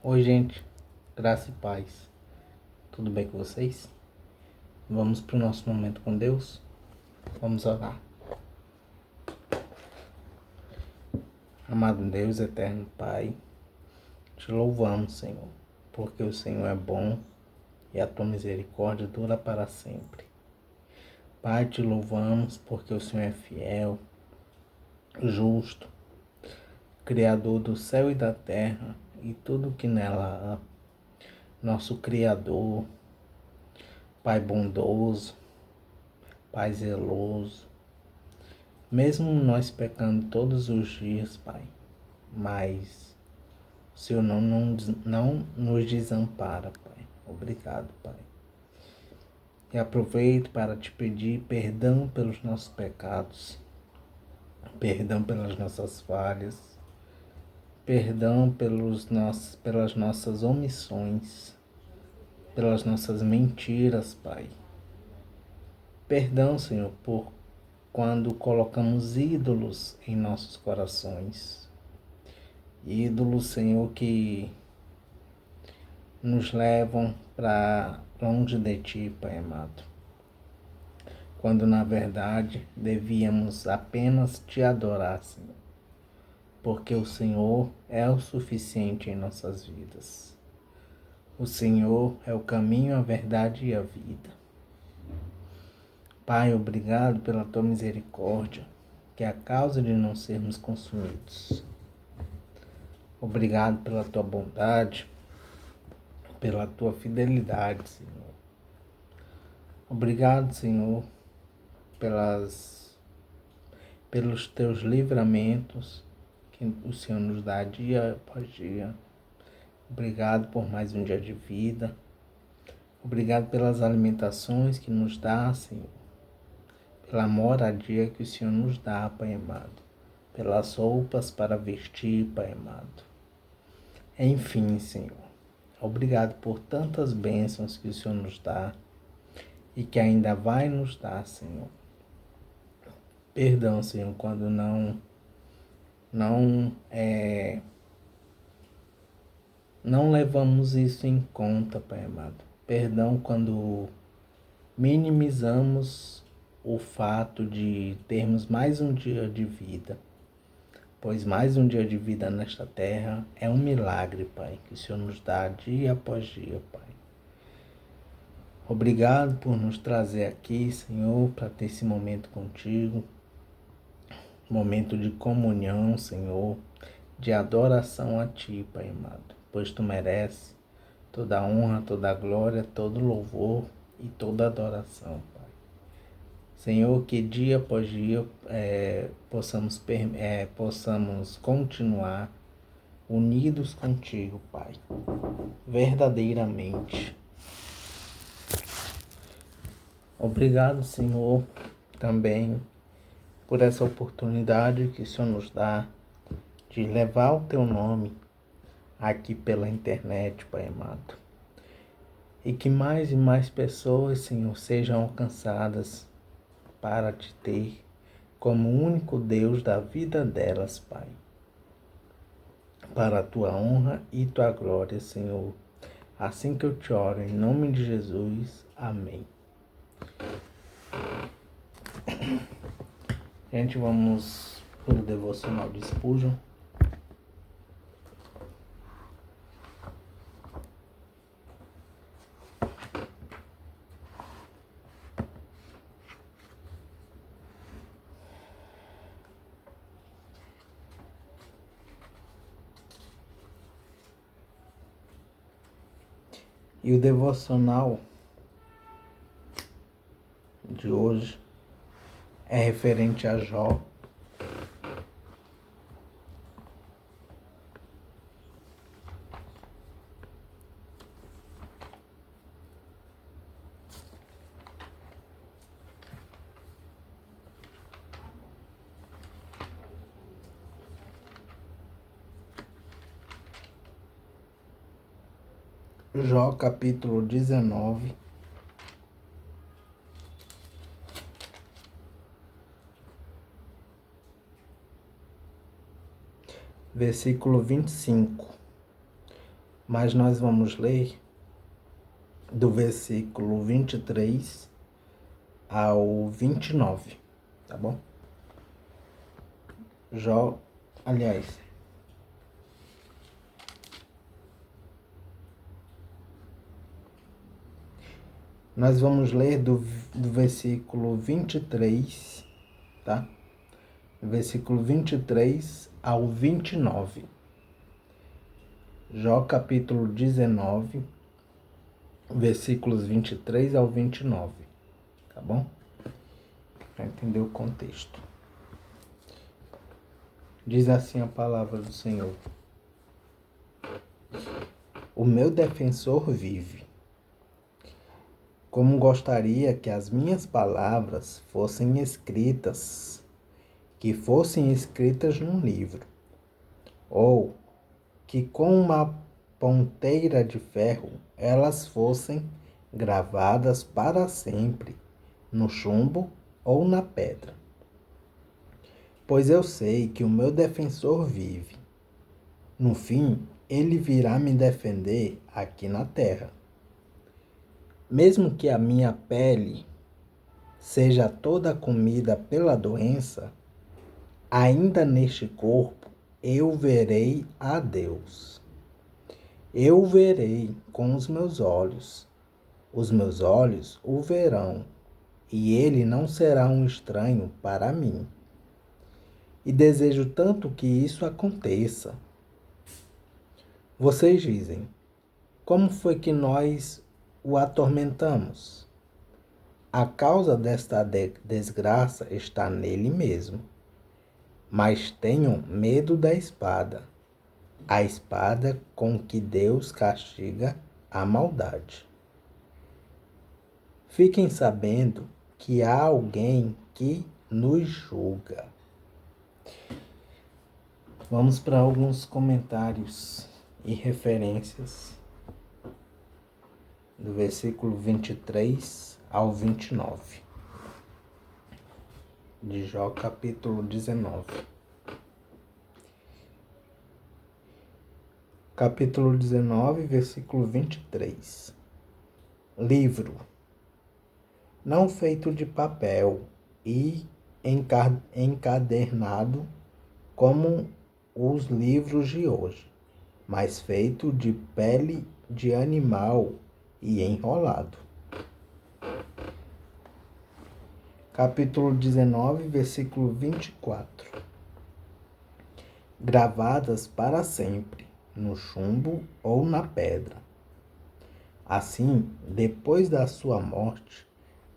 Oi, gente, graça e paz. Tudo bem com vocês? Vamos para o nosso momento com Deus? Vamos orar. Amado Deus, eterno Pai, te louvamos, Senhor, porque o Senhor é bom e a tua misericórdia dura para sempre. Pai, te louvamos porque o Senhor é fiel, justo, Criador do céu e da terra e tudo que nela há. Nosso Criador, Pai bondoso, Pai zeloso. Mesmo nós pecando todos os dias, Pai, mas o Senhor não nos desampara, Pai. Obrigado, Pai. E aproveito para te pedir perdão pelos nossos pecados, perdão pelas nossas falhas, perdão pelas nossas omissões, pelas nossas mentiras, Pai. Perdão, Senhor, por quando colocamos ídolos em nossos corações. Ídolos, Senhor, que nos levam para longe de Ti, Pai amado. Quando na verdade devíamos apenas Te adorar, Senhor, porque o Senhor é o suficiente em nossas vidas. O Senhor é o caminho, a verdade e a vida. Pai, obrigado pela Tua misericórdia, que é a causa de não sermos consumidos. Obrigado pela Tua bondade, pela Tua fidelidade, Senhor. Obrigado, Senhor, pelos Teus livramentos que o Senhor nos dá dia após dia. Obrigado por mais um dia de vida. Obrigado pelas alimentações que nos dá, Senhor. Pela moradia que o Senhor nos dá, Pai amado. Pelas roupas para vestir, Pai amado. Enfim, Senhor, obrigado por tantas bênçãos que o Senhor nos dá e que ainda vai nos dar, Senhor. Perdão, Senhor, quando não levamos isso em conta, Pai amado. Perdão quando minimizamos o fato de termos mais um dia de vida, pois mais um dia de vida nesta terra é um milagre, Pai, que o Senhor nos dá dia após dia, Pai. Obrigado por nos trazer aqui, Senhor, para ter esse momento contigo, momento de comunhão, Senhor, de adoração a Ti, Pai amado, pois Tu mereces toda a honra, toda a glória, todo louvor e toda adoração, Pai. Senhor, que dia após dia possamos continuar unidos contigo, Pai, verdadeiramente. Obrigado, Senhor, também por essa oportunidade que o Senhor nos dá de levar o Teu nome aqui pela internet, Pai amado. E que mais e mais pessoas, Senhor, sejam alcançadas para Te ter como único Deus da vida delas, Pai. Para a Tua honra e Tua glória, Senhor. Assim que eu te oro, em nome de Jesus. Amém. Gente, vamos para o devocional de Spurgeon. E o devocional de hoje é referente a Jó. Jó capítulo 19, versículo 25. mas nós vamos ler do versículo 23 ao 29, tá bom? Aliás, nós vamos ler do versículo 23, tá? Versículo 23 ao 29. Jó capítulo 19, versículos 23 ao 29, tá bom? Para entender o contexto. Diz assim a palavra do Senhor: O meu defensor vive. Como gostaria que as minhas palavras fossem escritas, que fossem escritas num livro, ou que com uma ponteira de ferro elas fossem gravadas para sempre no chumbo ou na pedra. Pois eu sei que o meu defensor vive. No fim, ele virá me defender aqui na terra. Mesmo que a minha pele seja toda comida pela doença, ainda neste corpo eu verei a Deus. Eu o verei com os meus olhos o verão, e ele não será um estranho para mim. E desejo tanto que isso aconteça. Vocês dizem: como foi que nós o atormentamos? A causa desta desgraça está nele mesmo. Mas tenham medo da espada, a espada com que Deus castiga a maldade. Fiquem sabendo que há alguém que nos julga. Vamos para alguns comentários e referências do versículo 23 ao 29 de Jó, capítulo 19. Capítulo 19, versículo 23. Livro, não feito de papel e encadernado como os livros de hoje, mas feito de pele de animal e enrolado. Capítulo 19, versículo 24. Gravadas para sempre, no chumbo ou na pedra. Assim, depois da sua morte,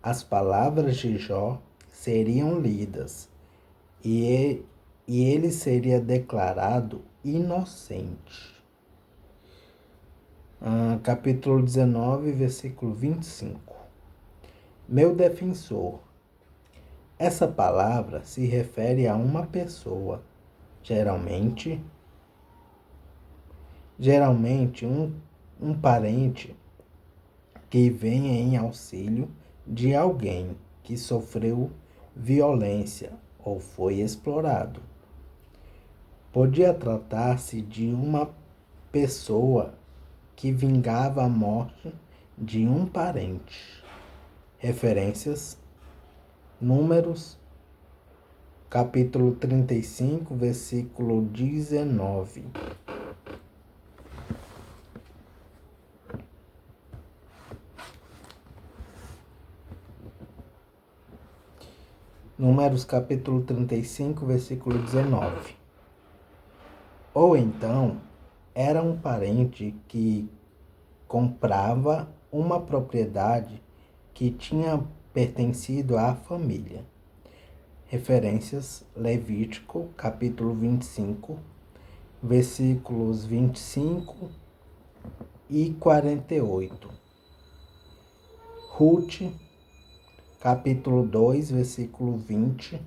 as palavras de Jó seriam lidas e ele seria declarado inocente. Capítulo 19, versículo 25. Meu defensor. Essa palavra se refere a uma pessoa, geralmente um parente que vem em auxílio de alguém que sofreu violência ou foi explorado. Podia tratar-se de uma pessoa que vingava a morte de um parente. Referências: Números, capítulo 35, versículo 19. Números, capítulo 35, versículo 19. Ou então, era um parente que comprava uma propriedade que tinha pertencido à família. Referências: Levítico, capítulo 25, versículos 25 e 48. Ruth, capítulo 2, versículo 20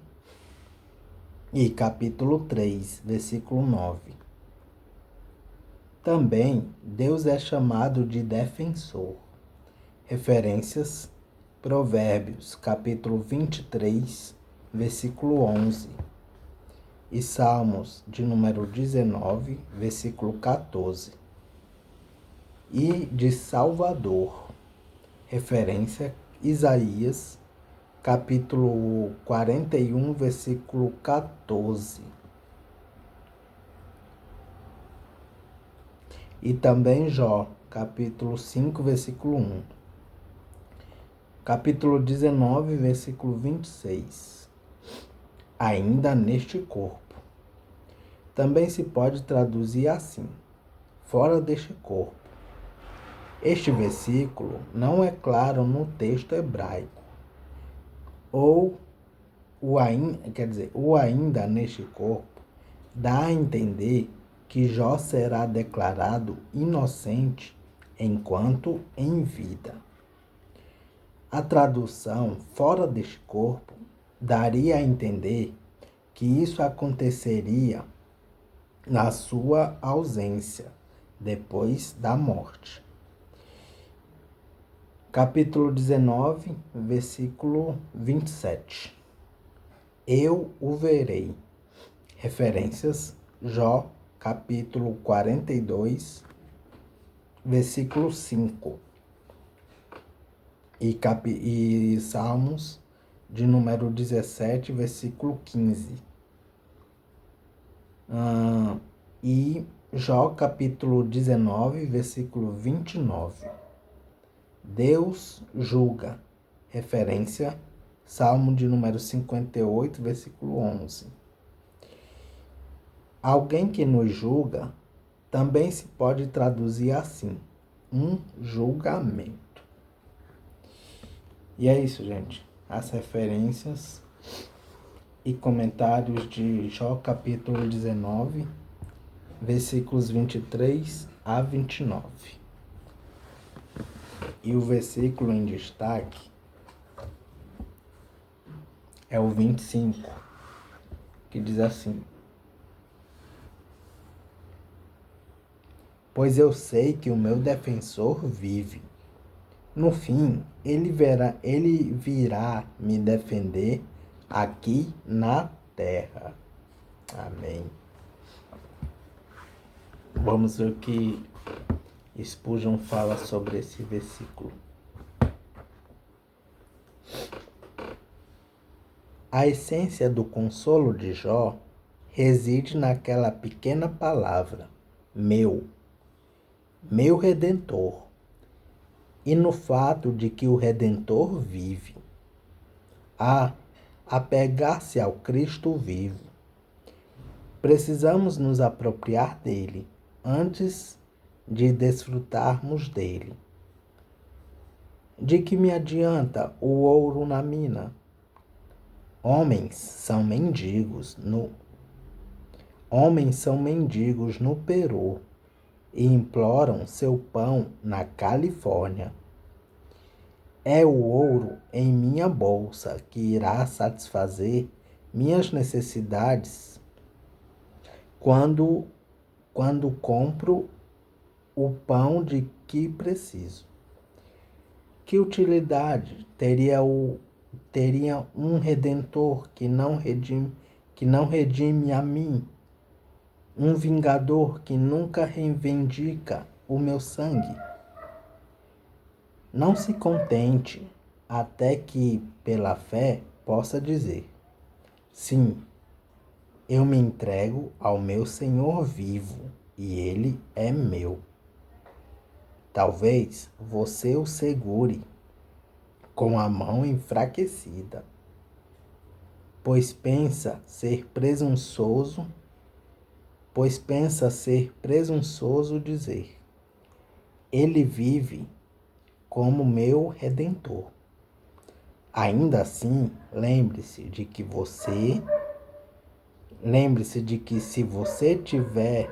e capítulo 3, versículo 9. Também Deus é chamado de defensor. Referências: Provérbios, capítulo 23, versículo 11. E Salmos, de número 19, versículo 14. e de Salvador. Referência Isaías, capítulo 41, versículo 14. E também Jó, capítulo 5, versículo 1. Capítulo 19, versículo 26. Ainda neste corpo. Também se pode traduzir assim: fora deste corpo. Este versículo não é claro no texto hebraico. Ou o ainda neste corpo dá a entender que Jó será declarado inocente enquanto em vida. A tradução fora deste corpo daria a entender que isso aconteceria na sua ausência, depois da morte. Capítulo 19, versículo 27. Eu o verei. Referências Jó, capítulo 42, versículo 5. E Salmos de número 17, versículo 15. E Jó, capítulo 19, versículo 29. Deus julga. Referência Salmo de número 58, versículo 11. Alguém que nos julga também se pode traduzir assim: um julgamento. E é isso, gente. As referências e comentários de Jó, capítulo 19, versículos 23 a 29. E o versículo em destaque é o 25, que diz assim: pois eu sei que o meu defensor vive. No fim, ele virá me defender aqui na terra. Amém. Vamos ver o que Spurgeon fala sobre esse versículo. A essência do consolo de Jó reside naquela pequena palavra, meu Redentor, e no fato de que o Redentor vive. A apegar-se ao Cristo vivo. Precisamos nos apropriar dele antes de desfrutarmos dele. De que me adianta o ouro na mina? Homens são mendigos no Peru e imploram seu pão na Califórnia. É o ouro em minha bolsa que irá satisfazer minhas necessidades quando compro o pão de que preciso. Que utilidade teria um redentor que não redime a mim, um vingador que nunca reivindica o meu sangue? Não se contente até que, pela fé, possa dizer: sim, eu me entrego ao meu Senhor vivo e ele é meu. Talvez você o segure com a mão enfraquecida, pois pensa ser presunçoso dizer: ele vive como meu Redentor. Ainda assim, lembre-se de que se você tiver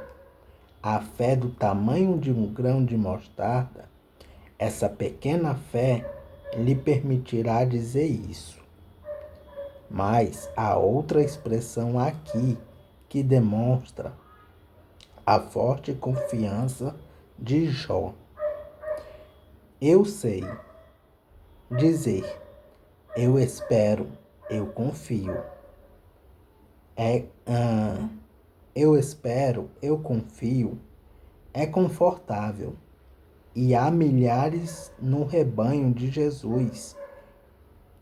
a fé do tamanho de um grão de mostarda, essa pequena fé lhe permitirá dizer isso. Mas há outra expressão aqui que demonstra a forte confiança de Jó. Eu sei dizer: eu espero, eu confio. Eu espero, eu confio. É confortável. e há milhares no rebanho de Jesus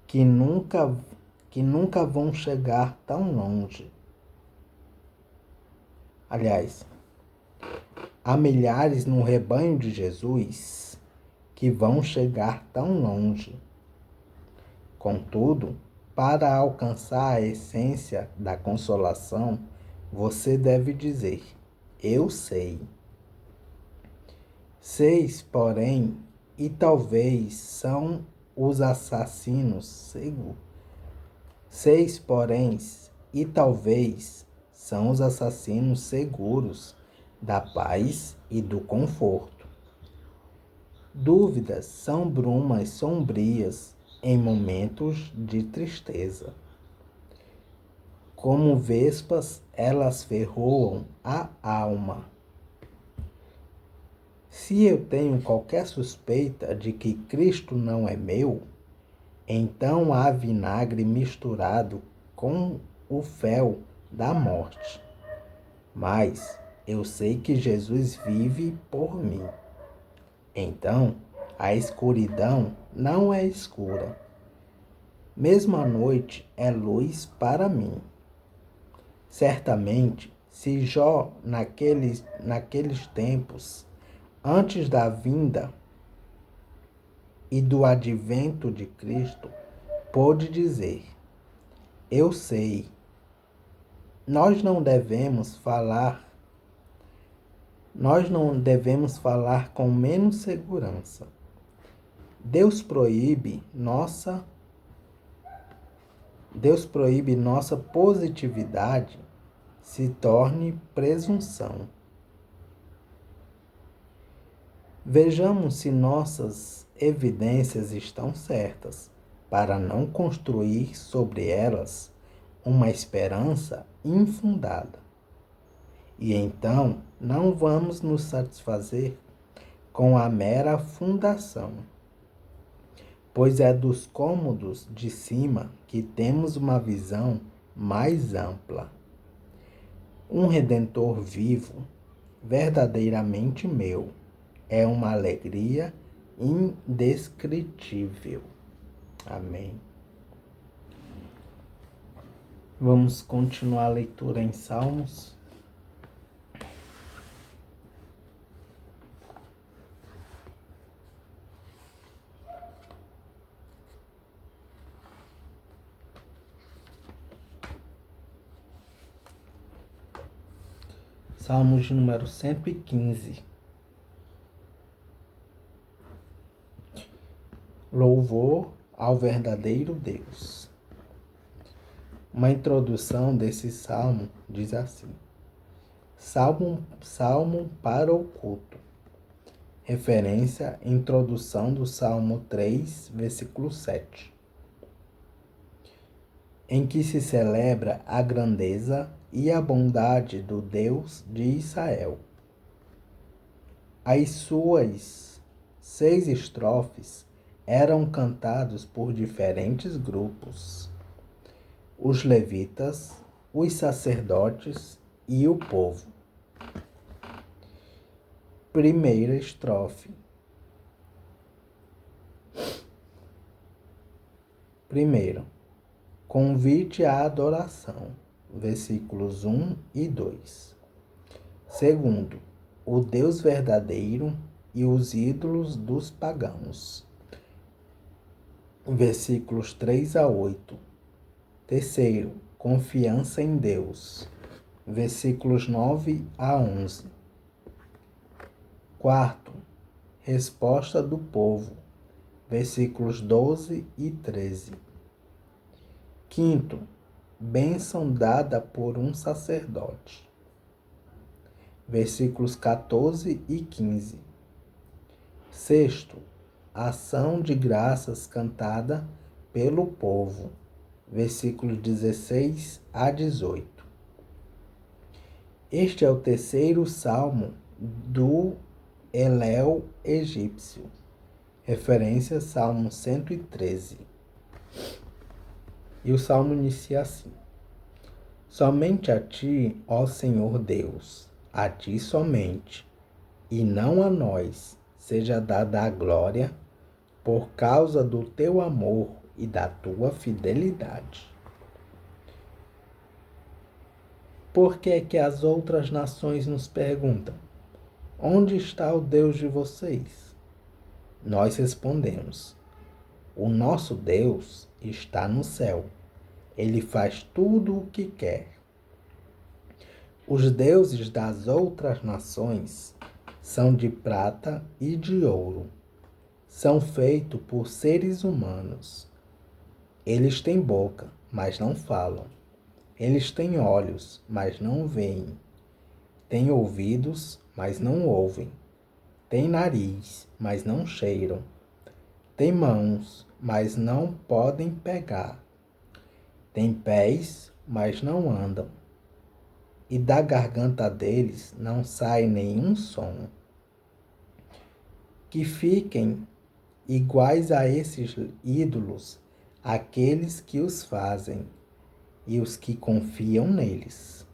que nunca vão chegar tão longe. Aliás, há milhares no rebanho de Jesus que vão chegar tão longe. Contudo, para alcançar a essência da consolação, você deve dizer: eu sei. Seis, porém, e talvez são os assassinos seguros. Seis, porém, e talvez são os assassinos seguros da paz e do conforto. Dúvidas são brumas sombrias em momentos de tristeza. Como vespas, elas ferroam a alma. Se eu tenho qualquer suspeita de que Cristo não é meu, então há vinagre misturado com o fel da morte. Mas eu sei que Jesus vive por mim. Então, a escuridão não é escura. Mesmo a noite é luz para mim. Certamente, se Jó, naqueles tempos, antes da vinda e do advento de Cristo, pôde dizer: eu sei. Nós não devemos falar com menos segurança. Deus proíbe nossa positividade se torne presunção. Vejamos se nossas evidências estão certas, para não construir sobre elas uma esperança infundada. E então não vamos nos satisfazer com a mera fundação, pois é dos cômodos de cima que temos uma visão mais ampla. Um Redentor vivo, verdadeiramente meu, é uma alegria indescritível. Amém. Vamos continuar a leitura em Salmos. Salmos de número 115. Louvor ao verdadeiro Deus. Uma introdução desse salmo diz assim: Salmo para o culto. Referência, introdução do Salmo 3, versículo 7. Em que se celebra a grandeza e a bondade do Deus de Israel. As suas 6 estrofes eram cantados por diferentes grupos: os levitas, os sacerdotes e o povo. Primeira estrofe. Primeiro, convite à adoração, versículos 1 e 2. Segundo, o Deus verdadeiro e os ídolos dos pagãos, versículos 3 a 8. Terceiro, confiança em Deus, versículos 9 a 11. Quarto, resposta do povo, versículos 12 e 13. Quinto, bênção dada por um sacerdote, versículos 14 e 15. Sexto, ação de graças cantada pelo povo, versículos 16 a 18. Este é o terceiro salmo do Eléu egípcio. Referência, Salmo 113. E o salmo inicia assim: somente a ti, ó Senhor Deus, a ti somente, e não a nós, seja dada a glória por causa do teu amor e da tua fidelidade. Por que que as outras nações nos perguntam: onde está o Deus de vocês? Nós respondemos: o nosso Deus está no céu. Ele faz tudo o que quer. Os deuses das outras nações são de prata e de ouro. São feitos por seres humanos. Eles têm boca, mas não falam. Eles têm olhos, mas não veem. Têm ouvidos, mas não ouvem. Têm nariz, mas não cheiram. Têm mãos, mas não podem pegar. Têm pés, mas não andam. E da garganta deles não sai nenhum som. Que fiquem iguais a esses ídolos aqueles que os fazem e os que confiam neles.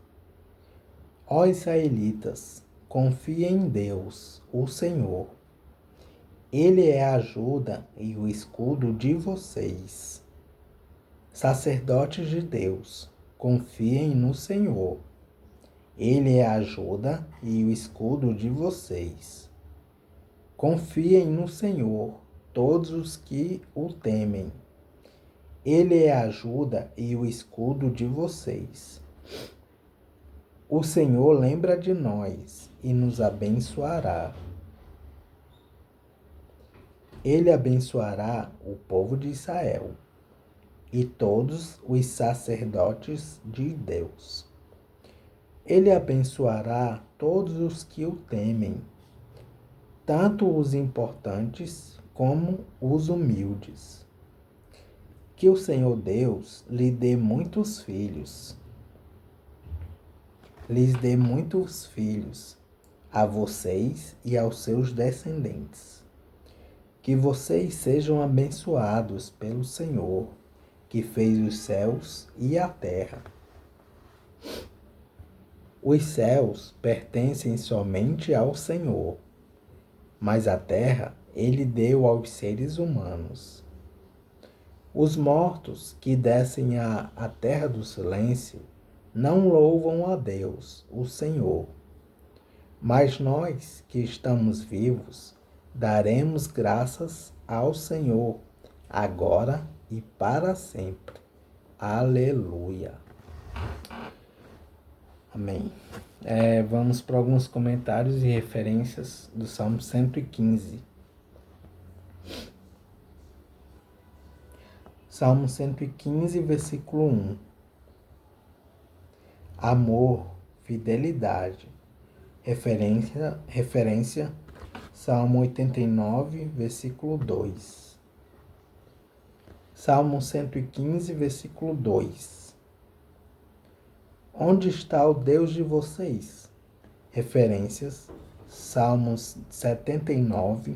Ó israelitas, confiem em Deus, o Senhor. Ele é a ajuda e o escudo de vocês. Sacerdotes de Deus, confiem no Senhor. Ele é a ajuda e o escudo de vocês. Confiem no Senhor, todos os que o temem. Ele é a ajuda e o escudo de vocês. O Senhor lembra de nós e nos abençoará. Ele abençoará o povo de Israel e todos os sacerdotes de Deus. Ele abençoará todos os que o temem, tanto os importantes como os humildes. Que o Senhor Deus lhe dê muitos filhos. Lhes dê muitos filhos a vocês e aos seus descendentes. Que vocês sejam abençoados pelo Senhor, que fez os céus e a terra. Os céus pertencem somente ao Senhor, mas a terra ele deu aos seres humanos. Os mortos que descem à terra do silêncio não louvam a Deus, o Senhor. Mas nós que estamos vivos, daremos graças ao Senhor, agora e para sempre. Aleluia. Amém. Vamos para alguns comentários e referências do Salmo 115. Salmo 115, versículo 1. Amor, fidelidade. Referência, Salmo 89, versículo 2. Salmo 115, versículo 2. Onde está o Deus de vocês? Referências, Salmos 79,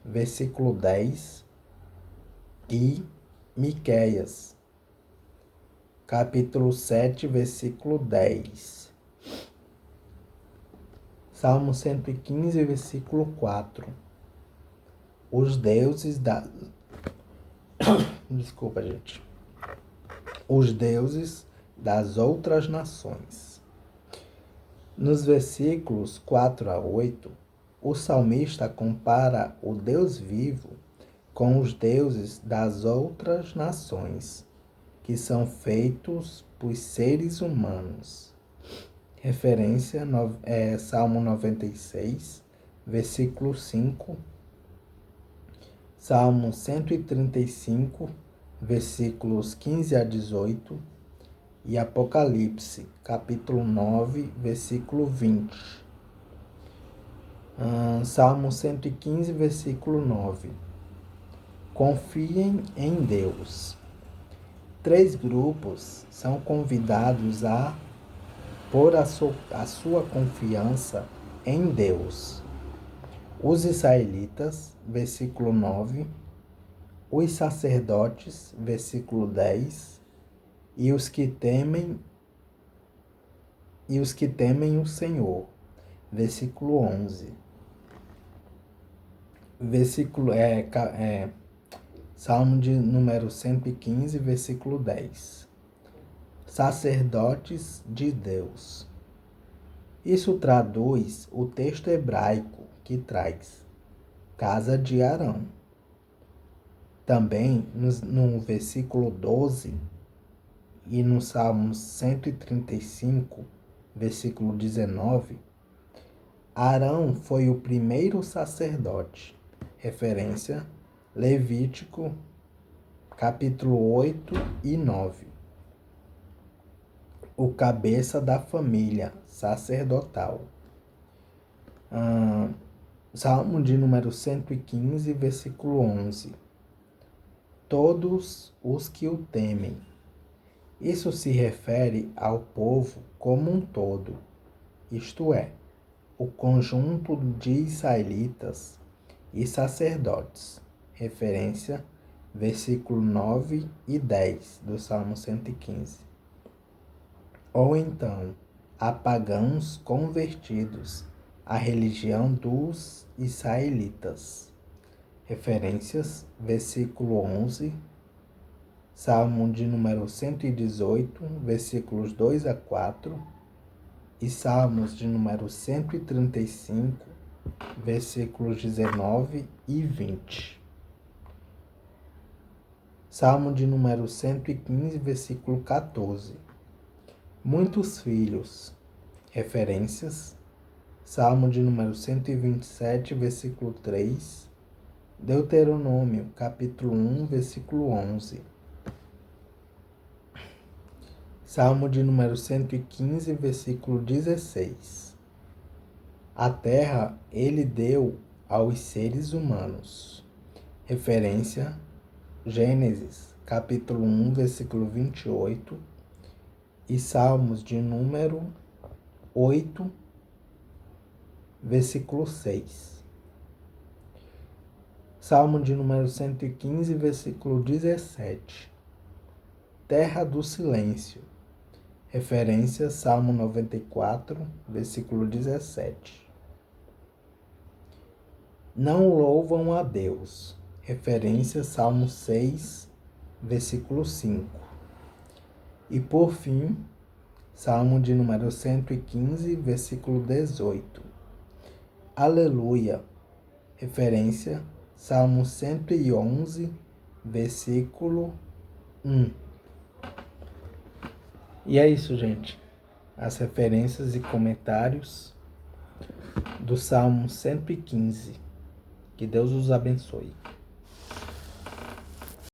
versículo 10 e Miqueias, capítulo 7, versículo 10. Salmo 115, versículo 4. Os deuses da... Desculpa, gente. Os deuses das outras nações. Nos versículos 4 a 8, o salmista compara o Deus vivo com os deuses das outras nações, que são feitos por seres humanos. Referência, Salmo 96, versículo 5, Salmo 135, versículos 15 a 18, e Apocalipse, capítulo 9, versículo 20. Salmo 115, versículo 9. Confiem em Deus. 3 grupos são convidados a pôr a sua confiança em Deus. Os israelitas, versículo 9. Os sacerdotes, versículo 10. E os que temem o Senhor, versículo 11. versículo, Salmo de número 115, versículo 10. Sacerdotes de Deus. Isso traduz o texto hebraico que traz casa de Arão. Também no versículo 12 e no Salmo 135, versículo 19, Arão foi o primeiro sacerdote. Referência Levítico, capítulo 8 e 9. O cabeça da família sacerdotal. Salmo de número 115, versículo 11. Todos os que o temem. Isso se refere ao povo como um todo, isto é, o conjunto de israelitas e sacerdotes. Referência, versículo 9 e 10 do Salmo 115. Ou então, a pagãos convertidos à religião dos israelitas. Referências, versículo 11, Salmo de número 118, versículos 2 a 4, e Salmos de número 135, versículos 19 e 20. Salmo de número 115, versículo 14. Muitos filhos. Referências. Salmo de número 127, versículo 3. Deuteronômio, capítulo 1, versículo 11. Salmo de número 115, versículo 16. A terra ele deu aos seres humanos. Referência, Gênesis, capítulo 1, versículo 28. E Salmos de número 8, versículo 6. Salmo de número 115, versículo 17. Terra do silêncio. Referência, Salmo 94, versículo 17. Não louvam a Deus. Referência, Salmo 6, versículo 5. E por fim, Salmo de número 115, versículo 18. Aleluia. Referência, Salmo 111, versículo 1. E é isso, gente. As referências e comentários do Salmo 115. Que Deus os abençoe.